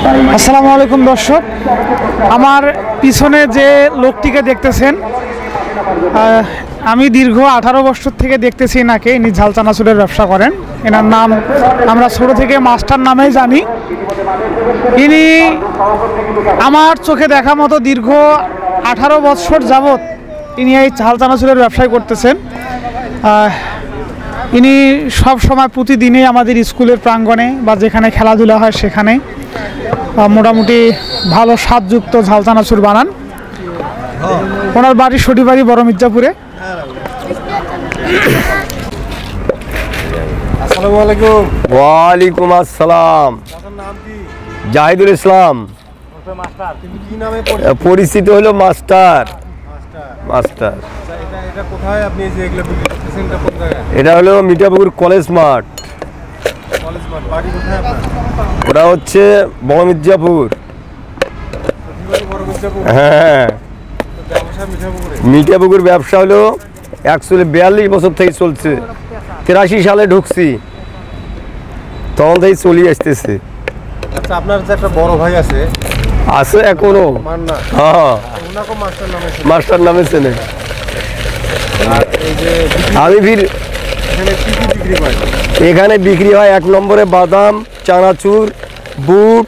আসসালামু আলাইকুম দর্শক, আমার পিছনে যে লোকটিকে দেখতেছেন, আমি দীর্ঘ 18 বছর থেকে দেখতেছি নাকি ইনি ঝাল চানাচুরের ব্যবসা করেন। এনার নাম আমরা ছোট থেকে মাস্টার নামেই জানি। ইনি আমার চোখে দেখা মতো দীর্ঘ 18 বছর যাবৎ ইনি এই ঝাল চানাচুরের ব্যবসায় করতেছেন। ইনি সব সময় প্রতিদিনই আমাদের স্কুলের প্রাঙ্গণে বা যেখানে খেলাধুলা হয় সেখানে মোটামুটি ভালো স্বাদযুক্ত ঝাল চানাচুর বানান। ওনার বাড়ি সটিবাড়ি বড় মির্জাপুরে। আসসালামু আলাইকুম। ওয়ালাইকুম আসসালাম। জাহিদুল ইসলাম, পরিচিত হলো মাস্টার। মাস্টার এটা হলো মিঠাপুকুর কলেজ মাঠ। ওটা হচ্ছে বড় মির্জাপুর। হ্যাঁ, মিঠাপুকুর ব্যবসা হলো অ্যাকচুয়ালি 42 বছর থেকে চলছে। 83 সালে ঢুকছি, তখন থেকে চলে আসতেছে। আচ্ছা, আপনার যে একটা বড় ভাই আছে এখনো? হ্যাঁ, মাস্টার নামে চেনে। আমি এখানে বিক্রি হয় 1 নম্বরে বাদাম, চানাচুর, বুট,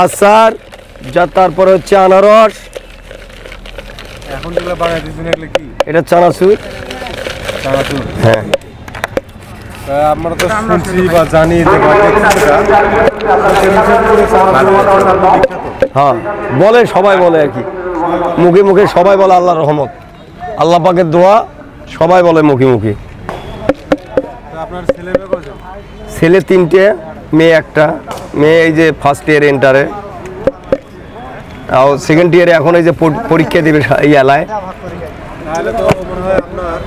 আচার, যা তারপরে হচ্ছে আনারস। এটা চানাচুর। হ্যাঁ, আমরা তো শুনছি বা জানি যে হ্যাঁ বলে, সবাই বলে আর কি, মুখে মুখে সবাই বলে। আল্লাহর রহমত, আল্লাহ পাকের দোয়া, সবাই বলে মুখে মুখে। ছেলে 3টে, মেয়ে 1টা। মেয়ে এই যে ফার্স্ট ইয়ারে এন্টারে, আর সেকেন্ড ইয়ারে এখন এই যে পরীক্ষা দেবে এই এলাকায়। তাহলে তো মনে হয় আপনার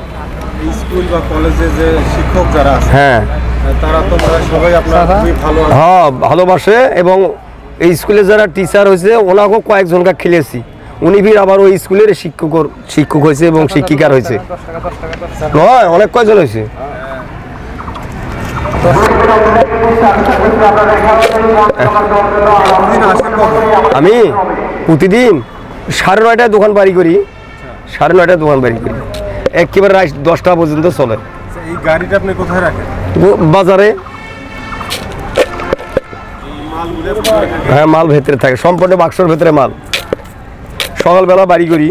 স্কুল বা কলেজে যে শিক্ষক যারা আছে, হ্যাঁ, তারা তো সবাই আপনার খুবই ভালো, হ্যাঁ ভালোবাসে। এবং এই স্কুলে যারা টিচার হয়েছে ওনাকেও কয়েকজনকে খেলেছি। উনি ফির আবার ওই স্কুলের শিক্ষক হয়েছে এবং শিক্ষিকার হয়েছে। নয়, অনেক কয়জন হয়েছে। আমি প্রতিদিন 9:30টায় দোকান বাড়ি করি। 9:30টায় দোকান বাড়ি করি, একেবারে রাত 10টা পর্যন্ত চলে। এই গাড়িটা আপনি কোথায় রাখেন? বাজারে। হ্যাঁ, মাল ভেতরে থাকে, সম্পূর্ণ বাক্সর ভেতরে মাল। সকালবেলা বাড়ি করি,